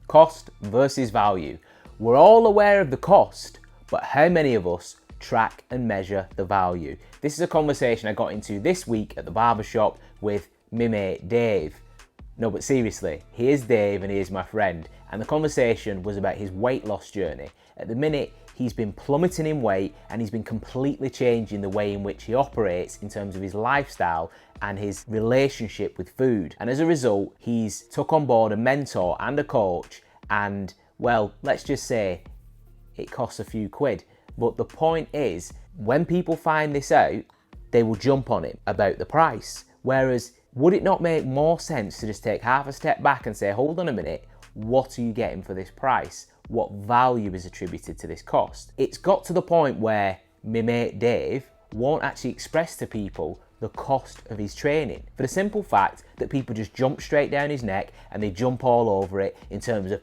Cost versus value. We're all aware of the cost, but how many of us track and measure the value? This is a conversation I got into this week at the barbershop with my mate Dave. No, but seriously, here's Dave and here's my friend, and the conversation was about his weight loss journey. At the minute, he's been plummeting in weight and he's been completely changing the way in which he operates in terms of his lifestyle and his relationship with food. And as a result, he's took on board a mentor and a coach, and well, let's just say it costs a few quid. But the point is, when people find this out, they will jump on it about the price. Whereas, would it not make more sense to just take half a step back and say, hold on a minute, what are you getting for this price? What value is attributed to this cost? It's got to the point where my mate Dave won't actually express to people the cost of his training, for the simple fact that people just jump straight down his neck and they jump all over it in terms of,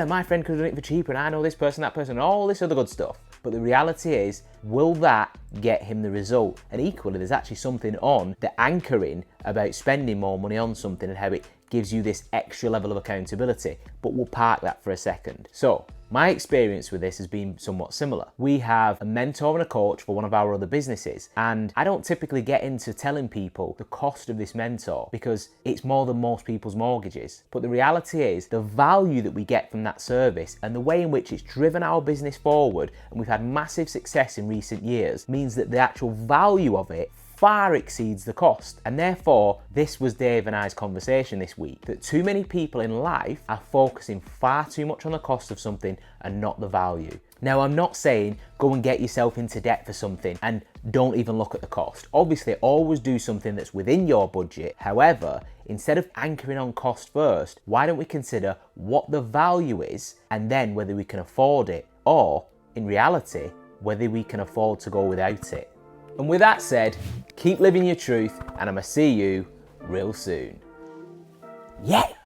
my friend could have done it for cheaper and I know this person, that person, and all this other good stuff. But the reality is, will that get him the result? And equally, there's actually something on the anchoring about spending more money on something and how it gives you this extra level of accountability. But we'll park that for a second. So, my experience with this has been somewhat similar. We have a mentor and a coach for one of our other businesses, and I don't typically get into telling people the cost of this mentor because it's more than most people's mortgages. But the reality is, the value that we get from that service and the way in which it's driven our business forward, and we've had massive success in recent years, means that the actual value of it far exceeds the cost. And therefore, this was Dave and I's conversation this week, that too many people in life are focusing far too much on the cost of something and not the value. Now, I'm not saying go and get yourself into debt for something and don't even look at the cost. Obviously, always do something that's within your budget. However, instead of anchoring on cost first, why don't we consider what the value is and then whether we can afford it, or in reality, whether we can afford to go without it. And with that said, keep living your truth, and I'ma see you real soon. Yeah!